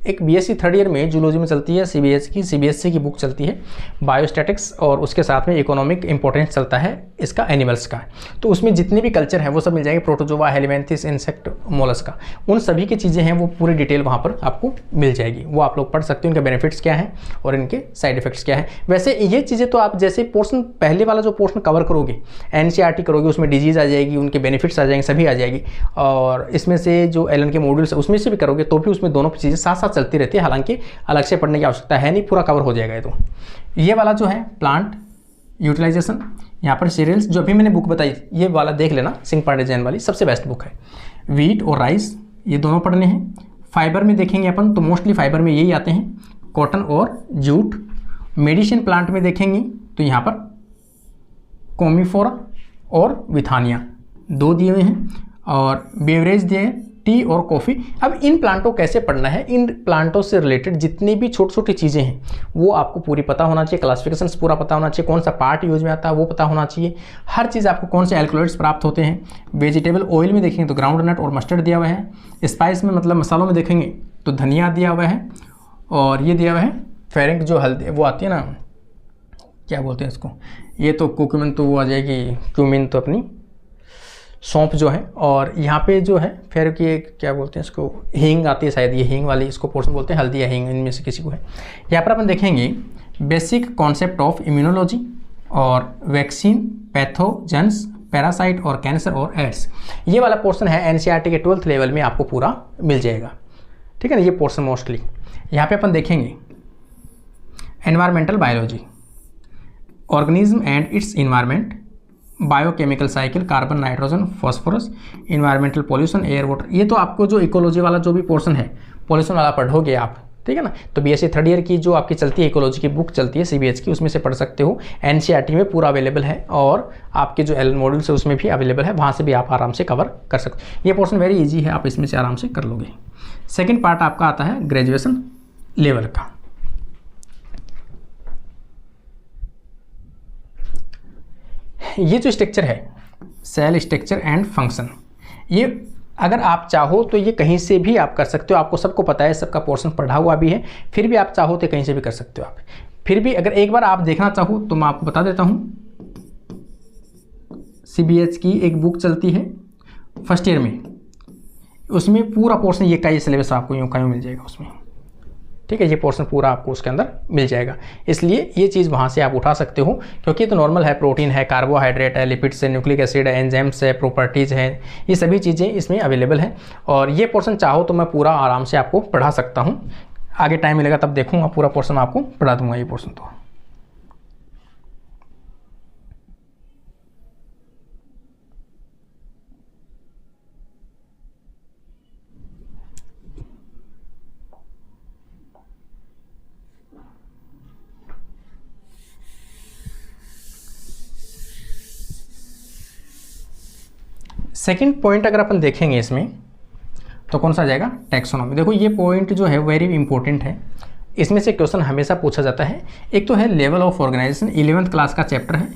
Speaker 1: एक बीएससी थर्ड ईयर में जूलॉजी में चलती है, सीबीएसई की बुक चलती है, बायोस्टैटिक्स, और उसके साथ में इकोनॉमिक इंपॉर्टेंस चलता है इसका एनिमल्स का। तो उसमें जितने भी कल्चर हैं वो सब मिल जाएंगे, प्रोटोजोआ, हेलिमेंथिस, इंसेक्ट, मोलस्का, उन सभी की चीज़ें हैं वो पूरी डिटेल वहाँ पर आपको मिल जाएगी। वो आप लोग पढ़ सकते हो, इनके बेनिफिट्स क्या हैं और इनके साइड इफेक्ट्स क्या हैं। वैसे ये चीज़ें तो आप जैसे पोर्शन पहले वाला जो पोर्शन कवर करोगे, एनसीईआरटी करोगे, उसमें डिजीज़ आ जाएगी, उनके बेनिफिट्स आ जाएंगे, सभी आ जाएगी। और इसमें से जो एलन के मॉड्यूल्स है उसमें से भी करोगे तो भी उसमें दोनों चीज़ें साथ साथ चलती रहती है। हालांकि अलग से पढ़ने की आवश्यकता है नहीं, पूरा कवर हो जाएगा। तो ये वाला जो है प्लांट यूटिलाइजेशन, यहाँ पर सीरियल्स जो अभी मैंने बुक बताई, ये वाला देख लेना, सिंह पांडे जैन वाली सबसे बेस्ट बुक है। वीट और राइस ये दोनों पढ़ने हैं। फाइबर में देखेंगे अपन तो मोस्टली फाइबर में यही आते हैं, कॉटन और जूट। मेडिसिन प्लांट में देखेंगे तो यहाँ पर कोमीफोरा और विथानिया दो दिए हुए हैं, और बेवरेज दिए हैं, टी और कॉफ़ी। अब इन प्लांटों कैसे पढ़ना है, इन प्लांटों से रिलेटेड जितनी भी छोटी छोटी चीज़ें हैं वो आपको पूरी पता होना चाहिए। क्लासिफिकेशंस पूरा पता होना चाहिए, कौन सा पार्ट यूज में आता है वो पता होना चाहिए। हर चीज़ आपको, कौन से एल्कोलॉइड्स प्राप्त होते हैं। वेजिटेबल ऑयल में देखेंगे तो ग्राउंड नट और मस्टर्ड दिया हुआ है। स्पाइस में मतलब मसालों में देखेंगे तो धनिया दिया हुआ है, और ये दिया हुआ है फेरिक जो हल्दी वो आती है ना, क्या बोलते हैं इसको, ये तो कुक्यूमिन तो वो आ जाएगी, क्यूमिन तो अपनी सौंफ जो है। और यहाँ पे जो है फिर कि क्या बोलते हैं इसको, हींग आती है शायद, ये हींग वाली इसको पोर्शन बोलते हैं, हल्दी या हींग इनमें से किसी को है। यहाँ पर अपन देखेंगे बेसिक कॉन्सेप्ट ऑफ इम्यूनोलॉजी और वैक्सीन, पैथोजेंस, पैरासाइट और कैंसर और एड्स। ये वाला पोर्शन है एनसीईआरटी के 12th लेवल में आपको पूरा मिल जाएगा, ठीक है ना। ये पोर्शन मोस्टली यहाँ पे अपन देखेंगे environmental biology, organism and it's environment, biochemical cycle, carbon, nitrogen, phosphorus, environmental pollution, air, water. ये तो आपको जो इकोलॉजी वाला जो भी पोर्शन है पॉल्यूशन वाला पढ़ोगे आप, ठीक है ना। तो बीएससी थर्ड ईयर की जो आपकी चलती है इकोलॉजी की बुक चलती है सीबीएच की, उसमें से पढ़ सकते हो। एनसीईआरटी में पूरा अवेलेबल है, और आपके जो एल मॉड्यूल्स है उसमें भी अवेलेबल है, वहाँ से भी आप आराम से कवर कर सकते हो। ये पोर्शन वेरी ईजी है, आप इसमें से आराम से कर लोगे। सेकेंड पार्ट आपका आता है ग्रेजुएशन लेवल का। ये जो स्ट्रक्चर है सेल स्ट्रक्चर एंड फंक्शन, ये अगर आप चाहो तो ये कहीं से भी आप कर सकते हो। आपको सबको पता है, सबका पोर्शन पढ़ा हुआ भी है, फिर भी आप चाहो तो कहीं से भी कर सकते हो आप। फिर भी अगर एक बार आप देखना चाहो तो मैं आपको बता देता हूँ। CBH की एक बुक चलती है फर्स्ट ईयर में, उसमें पूरा पोर्शन ये का ये सिलेबस आपको यूँ का यूँ मिल जाएगा उसमें, ठीक है। ये पोर्शन पूरा आपको उसके अंदर मिल जाएगा, इसलिए ये चीज़ वहाँ से आप उठा सकते हो, क्योंकि ये तो नॉर्मल है, प्रोटीन है, कार्बोहाइड्रेट है, लिपिड्स है, न्यूक्लिक एसिड है, एंजाइम्स है, प्रॉपर्टीज़ है, ये सभी चीज़ें इसमें अवेलेबल हैं। और ये पोर्शन चाहो तो मैं पूरा आराम से आपको पढ़ा सकता हूँ, आगे टाइम मिलेगा तब देखूँगा, पूरा पोर्शन आपको पढ़ा दूँगा ये पोर्शन। तो सेकंड पॉइंट अगर अपन देखेंगे इसमें तो कौन सा आ जाएगा, टैक्सोनॉमी। देखो ये पॉइंट जो है वेरी इंपॉर्टेंट है, इसमें से क्वेश्चन हमेशा पूछा जाता है। एक तो है level of organisation, 11th class का चैप्टर है,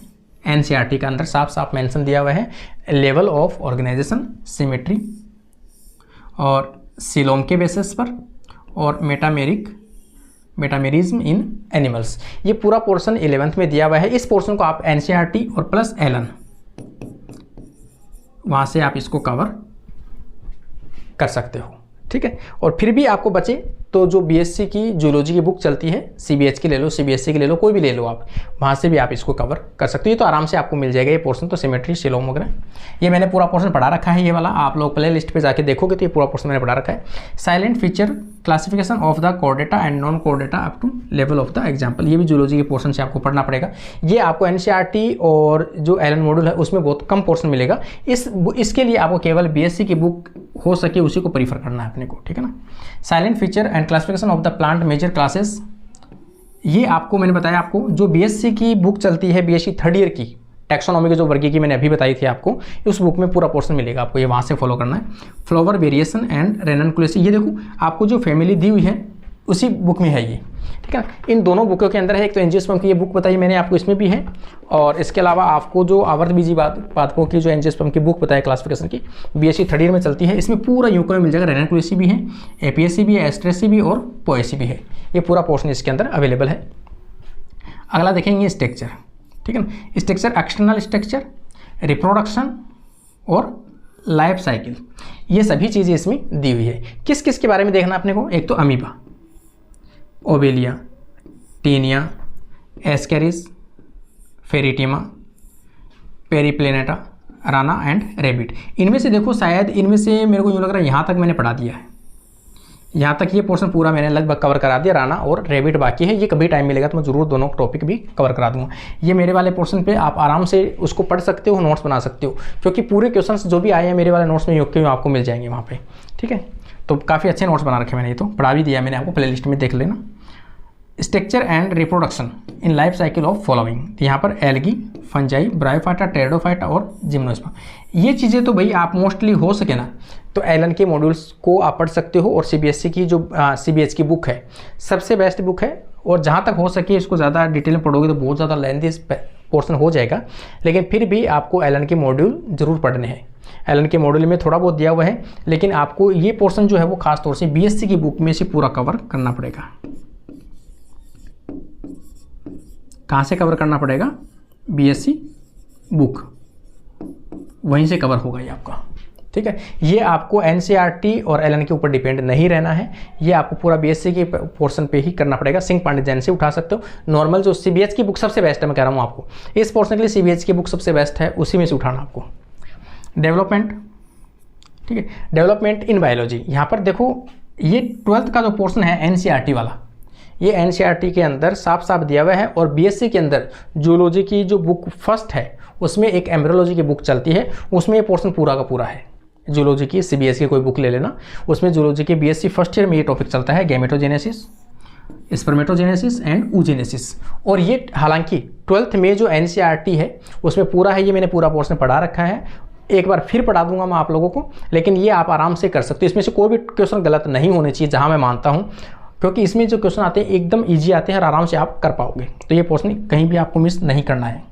Speaker 1: एनसीईआरटी का अंदर साफ साफ मेंशन दिया हुआ है लेवल ऑफ ऑर्गेनाइजेशन, सिमेट्री और सीलोम के बेसिस पर, और मेटामेरिज्म इन एनिमल्स। ये पूरा पोर्शन 11th में दिया हुआ है। इस पोर्शन को आप एनसीईआरटी और प्लस एलन वहाँ से आप इसको कवर कर सकते हो, ठीक है। और फिर भी आपको बचे तो जो बीएससी की जूलॉजी की बुक चलती है, सीबीएच की ले लो, सीबीएसई की ले लो, कोई भी ले लो आप, वहाँ से भी आप इसको कवर कर सकते हो। ये तो आराम से आपको मिल जाएगा ये पोर्शन, तो सिमेट्री, सीलोम वगैरह ये मैंने पूरा पोर्शन पढ़ा रखा है। ये वाला आप लोग प्ले लिस्ट पे जाके देखोगे तो ये पूरा पोर्शन मैंने पढ़ा रखा है। Salient feature classification of the chordata and non chordata up to level of the example, ये भी जूलॉजी के पोर्शन से आपको पढ़ना पड़ेगा। ये आपको एनसीईआरटी और जो एलन मॉड्यूल है उसमें बहुत कम पोर्शन मिलेगा। इसके लिए आपको केवल बीएससी की बुक हो सके उसी को प्रीफर करना है अपने को, ठीक है ना। Salient feature and classification of the plant major classes, ये आपको मैंने बताया, आपको जो बीएससी की बुक चलती है, बीएससी थर्ड ईयर की टैक्सोनॉमी की जो वर्गीकरण की मैंने अभी बताई थी आपको, उस बुक में पूरा पोर्शन मिलेगा आपको, ये वहाँ से फॉलो करना है। फ्लावर वेरिएशन एंड रेननकुलेसी, ये देखो आपको जो फैमिली दी हुई है उसी बुक में है ये, ठीक है। इन दोनों बुकों के अंदर है, एक तो एंजियोस्पर्म की ये बुक बताई मैंने आपको, इसमें भी है, और इसके अलावा आपको जो आवर्त बीजी पादपों की जो एंजियोस्पर्म की बुक बताई क्लासिफिकेशन की, बीएससी थर्ड ईयर में चलती है, इसमें पूरा यूको में मिल जाएगा। रेननकुलेसी भी है, एपीएससी भी है, एस्ट्रेसी भी और पोएसी भी है, ये पूरा पोर्शन इसके अंदर अवेलेबल है। अगला देखेंगे स्ट्रक्चर, ठीक है ना। स्ट्रक्चर, एक्सटर्नल स्ट्रक्चर, रिप्रोडक्शन और लाइफ साइकिल, ये सभी चीज़ें इसमें दी हुई है। किस किस के बारे में देखना अपने को, एक तो Amoeba, Obelia, Taenia, Ascaris, Pheretima, Periplaneta, Rana and rabbit. इनमें से देखो शायद इनमें से मेरे को यूँ लग रहा है यहाँ तक मैंने पढ़ा दिया है, यहाँ तक ये पोर्शन पूरा मैंने लगभग कवर करा दिया। राना और रेबिट बाकी है, ये कभी टाइम मिलेगा तो मैं जरूर दोनों टॉपिक भी कवर करा दूंगा। ये मेरे वाले पोर्शन पे आप आराम से उसको पढ़ सकते हो, नोट्स बना सकते हो, क्योंकि पूरे क्वेश्चंस जो भी आए हैं मेरे वाले नोट्स में योग के आपको मिल जाएंगे वहाँ पे, ठीक है। तो काफ़ी अच्छे नोट्स बना रखे मैंने, ये तो पढ़ा भी दिया मैंने आपको, प्ले लिस्ट में देख लेना। Structure and reproduction in life cycle of following, यहाँ पर एल्गी, फंजाई, ब्रायोफाइटा, टेरिडोफाइटा और जिम्नोस्पर्म, ये चीज़ें तो भाई आप मोस्टली हो सके ना तो एलन के मॉड्यूल्स को आप पढ़ सकते हो, और सीबीएसई की जो सीबीएच की बुक है सबसे बेस्ट बुक है, और जहाँ तक हो सके इसको ज़्यादा डिटेल में पढ़ोगे तो बहुत ज़्यादा लेंथी पोर्शन हो जाएगा, लेकिन फिर भी आपको एलन के मॉड्यूल जरूर पढ़ने हैं। एलन के मॉड्यूल में थोड़ा बहुत दिया हुआ है, लेकिन आपको ये पोर्शन जो है वो खास तौर से बीएससी की बुक में से पूरा कवर करना पड़ेगा। कहाँ से कवर करना पड़ेगा, बीएससी बुक, वहीं से कवर होगा ये आपका, ठीक है। ये आपको एनसीईआरटी और एलन के ऊपर डिपेंड नहीं रहना है, ये आपको पूरा बीएससी के पोर्शन पे ही करना पड़ेगा। सिंह पांडे जैन से उठा सकते हो, नॉर्मल जो सीबीएच की बुक सबसे बेस्ट है, मैं कह रहा हूँ आपको इस पोर्शन के लिए सीबीएच की बुक सबसे बेस्ट है, उसी में से उठाना आपको। डेवलपमेंट, ठीक है, डेवलपमेंट इन बायोलॉजी, यहाँ पर देखो ये 12th का जो पोर्शन है एनसीईआरटी वाला, ये एनसीईआरटी के अंदर साफ साफ दिया हुआ है, और बीएससी के अंदर जूलॉजी की जो बुक फर्स्ट है उसमें एक एम्ब्रियोलॉजी की बुक चलती है, उसमें ये पोर्शन पूरा का पूरा है। जूलॉजी की सीबीएस की कोई बुक ले लेना, उसमें जूलॉजी के बीएससी फर्स्ट ईयर में ये टॉपिक चलता है, गैमेटोजेनेसिस, स्पर्मेटोजेनेसिस एंड ऊजेनेसिस। और ये हालांकि 12th में जो एनसीईआरटी है उसमें पूरा है, ये मैंने पूरा पोर्शन पढ़ा रखा है, एक बार फिर पढ़ा दूंगा मैं आप लोगों को, लेकिन ये आप आराम से कर सकते हो। इसमें से कोई भी क्वेश्चन गलत नहीं होने चाहिए, जहाँ मैं मानता हूँ, क्योंकि इसमें जो क्वेश्चन आते हैं एकदम ईजी आते हैं और आराम से आप कर पाओगे, तो ये पोर्शन कहीं भी आपको मिस नहीं करना है।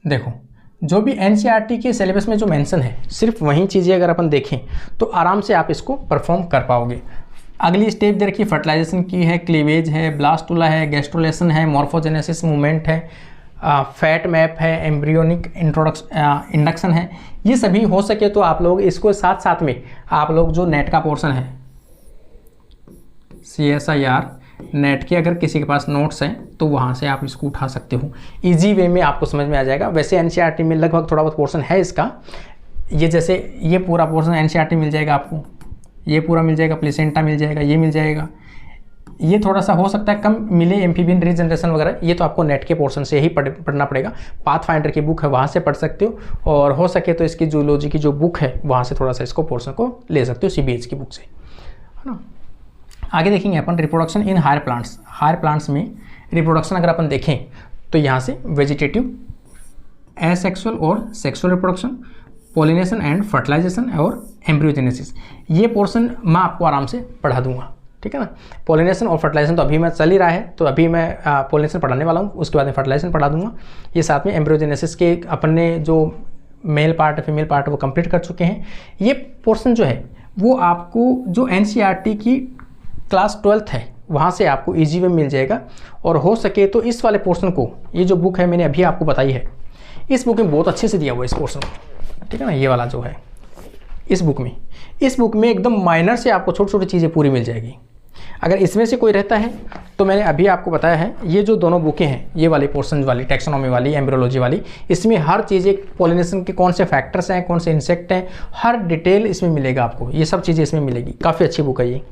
Speaker 1: देखो जो भी एनसीईआरटी के सिलेबस में जो मेंशन है सिर्फ वही चीज़ें अगर अपन देखें तो आराम से आप इसको परफॉर्म कर पाओगे। अगली स्टेप दे रखी फर्टिलाइजेशन की है, क्लीवेज है, ब्लास्टुला है, गैस्ट्रोलेशन है, मॉर्फोजेनेसिस मूवमेंट है, फैट मैप है, एम्ब्रियोनिक इंडक्शन है। ये सभी हो सके तो आप लोग इसको साथ साथ में आप लोग जो नेट का पोर्शन है CSIR नेट के अगर किसी के पास नोट्स हैं तो वहाँ से आप इसको उठा सकते हो, इजी वे में आपको समझ में आ जाएगा। वैसे एनसीईआरटी में लगभग थोड़ा बहुत पोर्शन है इसका, ये जैसे ये पूरा पोर्शन एनसीईआरटी मिल जाएगा आपको, ये पूरा मिल जाएगा, प्लेसेंटा मिल जाएगा, ये मिल जाएगा। ये थोड़ा सा हो सकता है कम मिले, एम्फीबियन रीजनरेशन वगैरह, ये तो आपको नेट के पोर्शन से ही पढ़ना पड़ेगा। पाथफाइंडर की बुक है वहाँ से पढ़ सकते हो, और हो सके तो इसकी जूलॉजी की जो बुक है वहाँ से थोड़ा सा इसको पोर्शन को ले सकते हो, CBH की बुक से, है ना। आगे देखेंगे अपन reproduction in higher plants. Higher plants में रिप्रोडक्शन अगर अपन देखें तो यहाँ से वेजिटेटिव, एसेक्सुअल और sexual reproduction, pollination and fertilisation और एम्ब्रियोजेनेसिस, ये पोर्शन मैं आपको आराम से पढ़ा दूंगा, ठीक है ना। पोलिनेशन और फर्टिलाइजेशन तो अभी मैं चल ही रहा है, तो अभी मैं पोलिनेशन पढ़ाने वाला हूँ, उसके बाद में फर्टिलाइजेशन पढ़ा दूंगा। ये साथ में एम्ब्रियोजेनेसिस के अपने जो मेल पार्ट फीमेल पार्ट वो कंप्लीट कर चुके हैं। ये पोर्शन जो है वो आपको जो एनसीईआरटी की क्लास 12th है वहाँ से आपको ईजी में मिल जाएगा। और हो सके तो इस वाले पोर्शन को, ये जो बुक है मैंने अभी आपको बताई है, इस बुक में बहुत अच्छे से दिया हुआ है इस पोर्शन को, ठीक है ना। ये वाला जो है इस बुक में एकदम माइनर से आपको छोटी छोटी चीज़ें पूरी मिल जाएगी। अगर इसमें से कोई रहता है तो मैंने अभी आपको बताया है, ये जो दोनों बुकें हैं, ये वाली पोर्शन वाली, टैक्सोनॉमी वाली, एम्ब्रियोलॉजी वाली, इसमें हर चीज़, एक पॉलिनेशन के कौन से फैक्टर्स हैं, कौन से इंसेक्ट हैं, हर डिटेल इसमें मिलेगा आपको, ये सब चीज़ें इसमें मिलेगी। काफ़ी अच्छी बुक है ये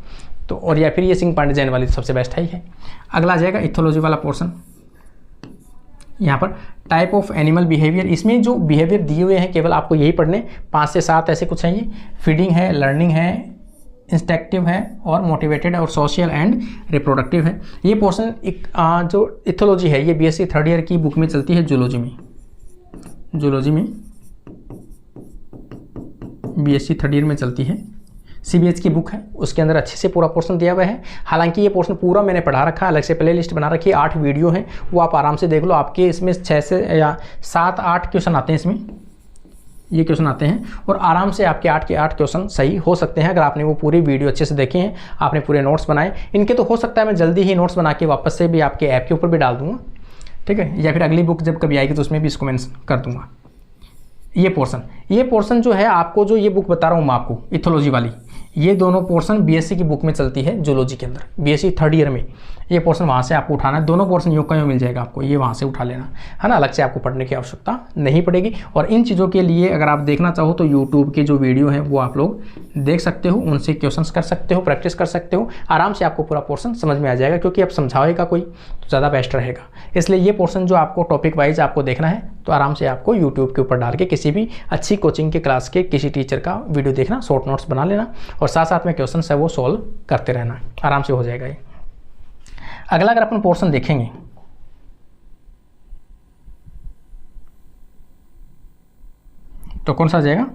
Speaker 1: तो। और या फिर ये सिंह पांडे जैन वाली सबसे बेस्ट है। अगला आ जाएगा इथोलॉजी वाला पोर्शन। यहाँ पर टाइप ऑफ एनिमल बिहेवियर, इसमें जो बिहेवियर दिए हुए हैं केवल आपको यही पढ़ने, 5 से 7 ऐसे कुछ हैं। ये फीडिंग है, लर्निंग है, इंस्टिंक्टिव है और मोटिवेटेड और सोशल एंड रिप्रोडक्टिव है। ये पोर्शन एक जो इथोलॉजी है ये BSc 3rd ईयर की बुक में चलती है, जूलॉजी में BSc 3rd ईयर में चलती है, CBH की बुक है, उसके अंदर अच्छे से पूरा पोर्शन दिया हुआ है। हालांकि ये पोर्शन पूरा मैंने पढ़ा रखा है, अलग से प्ले लिस्ट बना रखी है, 8 वीडियो हैं, वो आप आराम से देख लो। आपके इसमें 6 से या 7-8 क्वेश्चन आते हैं, इसमें ये क्वेश्चन आते हैं, और आराम से आपके 8 के 8 क्वेश्चन सही हो सकते हैं अगर आपने वो पूरी वीडियो अच्छे से देखे हैं, आपने पूरे नोट्स बनाए। इनके तो हो सकता है मैं जल्दी ही नोट्स बना के वापस से भी आपके ऐप के ऊपर भी डाल दूँगा, ठीक है, या फिर अगली बुक जब कभी आएगी तो उसमें भी इसको मेंशन कर दूँगा। ये पोर्शन जो है आपको, जो ये बुक बता रहा हूँ मैं आपको इथोलॉजी वाली, ये दोनों पोर्शन BSc की बुक में चलती है, जूलॉजी के अंदर, BSc 3rd ईयर में। ये पोर्शन वहाँ से आपको उठाना है, दोनों पोर्शन यूँ का यूँ मिल जाएगा आपको, ये वहाँ से उठा लेना है ना, अलग से आपको पढ़ने की आवश्यकता नहीं पड़ेगी। और इन चीज़ों के लिए अगर आप देखना चाहो तो यूट्यूब के जो वीडियो हैं वो आप लोग देख सकते हो, उनसे क्वेश्चंस कर सकते हो, प्रैक्टिस कर सकते हो, आराम से आपको पूरा पोर्शन समझ में आ जाएगा, क्योंकि अब समझाएगा कोई तो ज़्यादा बेस्ट रहेगा। इसलिए ये पोर्शन जो आपको टॉपिक वाइज आपको देखना है तो आराम से आपको यूट्यूब के ऊपर डाल के किसी भी अच्छी कोचिंग के क्लास के किसी टीचर का वीडियो देखना, शॉर्ट नोट्स बना लेना और साथ साथ में क्वेश्चन है वो सॉल्व करते रहना, आराम से हो जाएगा ये। अगला अगर अपन पोर्शन देखेंगे तो कौन सा आ जाएगा,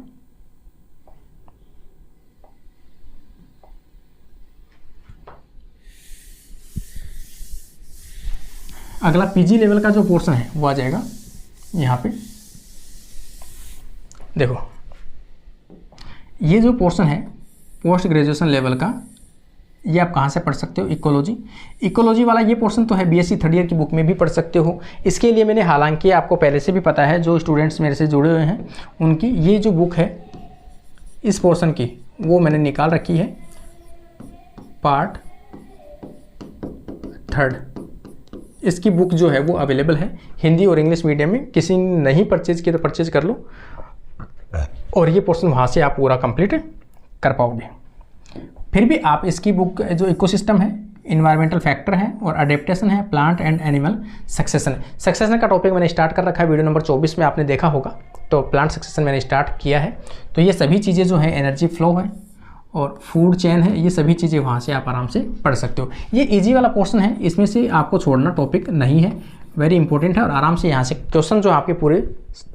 Speaker 1: अगला PG लेवल का जो पोर्शन है वो आ जाएगा। यहाँ पे देखो ये जो पोर्शन है पोस्ट ग्रेजुएशन लेवल का, ये आप कहाँ से पढ़ सकते हो, इकोलॉजी वाला ये पोर्शन तो है BSc 3rd ईयर की बुक में भी पढ़ सकते हो। इसके लिए मैंने, हालांकि आपको पहले से भी पता है, जो स्टूडेंट्स मेरे से जुड़े हुए हैं उनकी ये जो बुक है इस पोर्शन की वो मैंने निकाल रखी है, पार्ट 3rd। इसकी बुक जो है वो अवेलेबल है हिंदी और इंग्लिश मीडियम में, किसी ने नहीं परचेज की तो परचेज कर लो, और ये पोर्शन वहाँ से आप पूरा कंप्लीट कर पाओगे। फिर भी आप इसकी बुक जो इकोसिस्टम है, इन्वायरमेंटल फैक्टर है और अडेप्टेशन है, प्लांट एंड एनिमल सक्सेशन का टॉपिक मैंने स्टार्ट कर रखा है, वीडियो नंबर 24 में आपने देखा होगा, तो प्लांट सक्सेशन मैंने स्टार्ट किया है। तो ये सभी चीज़ें जो है, एनर्जी फ्लो है और फूड चेन है, ये सभी चीज़ें वहाँ से आप आराम से पढ़ सकते हो। ये ईजी वाला पोर्शन है, इसमें से आपको छोड़ना टॉपिक नहीं है, वेरी इंपॉर्टेंट है, और आराम से यहाँ से क्वेश्चन जो आपके पूरे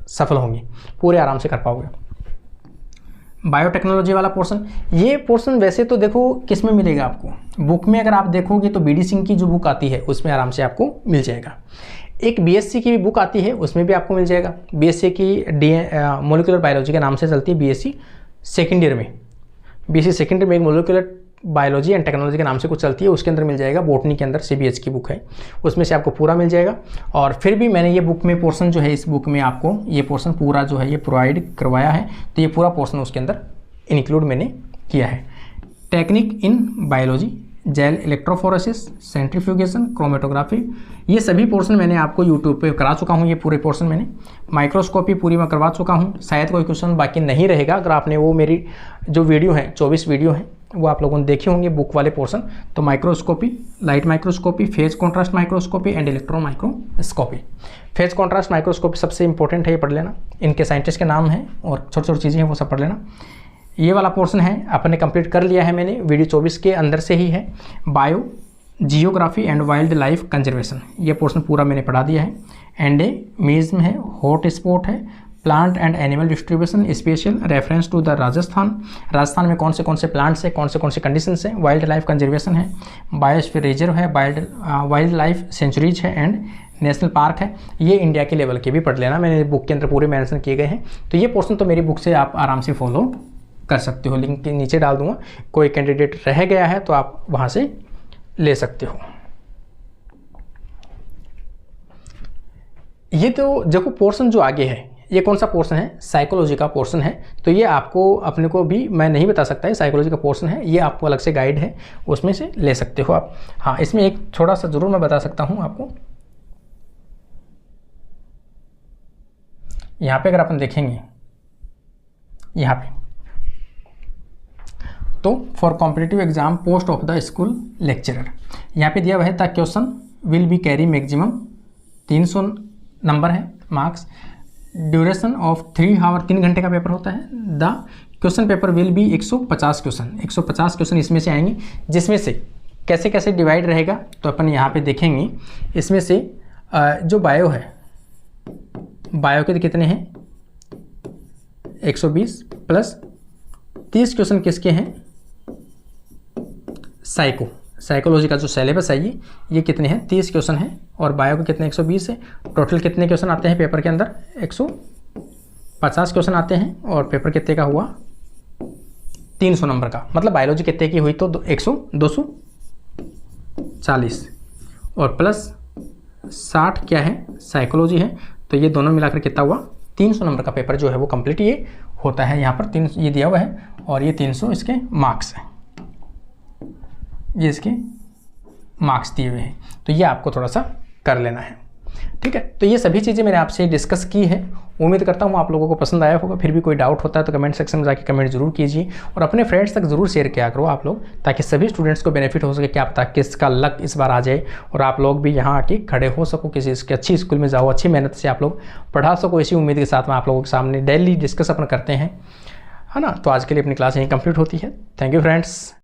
Speaker 1: सफल होंगे, पूरे आराम से कर पाओगे। बायोटेक्नोलॉजी वाला पोर्शन, ये पोर्शन वैसे तो देखो किस में मिलेगा आपको, बुक में अगर आप देखोगे तो BD सिंह की जो बुक आती है उसमें आराम से आपको मिल जाएगा। एक बीएससी की भी बुक आती है, उसमें भी आपको मिल जाएगा। बीएससी की मोलिकुलर बायोलॉजी के नाम से चलती है बीएससी सेकेंड ईयर में। बीएससी सेकेंड ईयर में एक मोलिकुलर बायोलॉजी एंड टेक्नोलॉजी के नाम से कुछ चलती है, उसके अंदर मिल जाएगा। बॉटनी के अंदर सीबीएच की बुक है, उसमें से आपको पूरा मिल जाएगा। और फिर भी मैंने ये बुक में पोर्शन जो है, इस बुक में आपको ये पोर्शन पूरा जो है ये प्रोवाइड करवाया है, तो ये पूरा पोर्शन उसके अंदर इंक्लूड मैंने किया है। Technique in biology, gel electrophoresis, centrifugation, chromatography, ये सभी पोर्शन मैंने आपको यूट्यूब पे करा चुका हूँ। ये पूरे पोर्शन मैंने माइक्रोस्कोपी पूरी मैं करवा चुका हूँ। शायद कोई क्वेश्चन बाकी नहीं रहेगा अगर आपने वो मेरी जो वीडियो है 24 वीडियो है वो आप लोगों ने देखे होंगे बुक वाले पोर्शन। तो microscopy, light microscopy, phase contrast microscopy and electron microscopy. Phase contrast microscopy सबसे इंपॉर्टेंट है, ये पढ़ लेना। इनके साइंटिस्ट के नाम हैं और छोटी छोटी चीज़ें हैं वो सब पढ़ लेना। ये वाला पोर्शन है आपने कंप्लीट कर लिया है मैंने, वीडियो 24 के अंदर से ही है। Biogeography and wildlife conservation, ये पोर्शन पूरा मैंने पढ़ा दिया है। एंडेमिज्म है, हॉट स्पॉट है, plant and animal distribution, special reference to the Rajasthan, Rajasthan में कौन से प्लांट्स है, कौन से कंडीशंस है। वाइल्ड लाइफ कंजर्वेशन है, बायोस्फीयर रिजर्व है, वाइल्ड लाइफ सेंचुरीज है एंड नेशनल पार्क है। ये इंडिया के लेवल के भी पढ़ लेना, मैंने बुक के अंदर पूरे मेंशन किए गए हैं। तो ये पोर्शन तो मेरी बुक से आप आराम से फॉलो कर सकते हो, लिंक के नीचे डाल दूंगा। कोई कैंडिडेट रह गया है तो आप वहाँ से ले सकते हो। ये तो देखो पोर्शन जो आगे है, ये कौन सा पोर्शन है, साइकोलॉजी का पोर्शन है। तो ये आपको अपने को भी मैं नहीं बता सकता है, साइकोलॉजी का पोर्शन है, ये आपको अलग से गाइड है, उसमें से ले सकते हो आप। हाँ, इसमें एक थोड़ा सा ज़रूर मैं बता सकता हूँ आपको। यहाँ पे अगर अपन देखेंगे, यहाँ पे तो for competitive exam post of the school lecturer, यहाँ पे दिया हुआ है the question will be carry maximum 300 number है मार्क्स, ड्यूरेशन ऑफ 3 आवर, 3 घंटे का पेपर होता है। The question paper will be 150 question, 150 question इसमें से आएंगे, जिसमें से कैसे कैसे डिवाइड रहेगा तो अपन यहाँ पे देखेंगे। इसमें से जो बायो है, बायो के कितने हैं 120 प्लस 30 क्वेश्चन किसके हैं, साइकोलॉजी का जो सिलेबस है ये कितने हैं 30 क्वेश्चन है, और बायो के कितने 120 है। टोटल कितने क्वेश्चन आते हैं पेपर के अंदर 150 क्वेश्चन आते हैं, और पेपर कितने का हुआ 300 नंबर का। मतलब बायोलॉजी कितने की हुई तो 240 और प्लस 60 क्या है साइकोलॉजी है, तो ये दोनों मिलाकर कितना हुआ 300 नंबर का पेपर जो है वो कंप्लीट ये होता है। यहाँ पर 300 ये दिया हुआ है और ये 300 इसके मार्क्स हैं, ये इसके मार्क्स दिए हुए हैं। तो ये आपको थोड़ा सा कर लेना है, ठीक है। तो ये सभी चीज़ें मैंने आपसे डिस्कस की है, उम्मीद करता हूँ आप लोगों को पसंद आया होगा। फिर भी कोई डाउट होता है तो कमेंट सेक्शन में जाके कमेंट जरूर कीजिए, और अपने फ्रेंड्स तक ज़रूर शेयर किया करो आप लोग, ताकि सभी स्टूडेंट्स को बेनिफिट हो सके। क्या पता किसका लक इस बार आ जाए और आप लोग भी यहाँ आके खड़े हो सको, किसी इसके अच्छी स्कूल में जाओ, अच्छी मेहनत से आप लोग पढ़ा सको। इसी उम्मीद के साथ में आप लोगों के सामने डेली डिस्कस अपन करते हैं, है ना। तो आज के लिए अपनी क्लास यहीं कंप्लीट होती है। Thank you friends.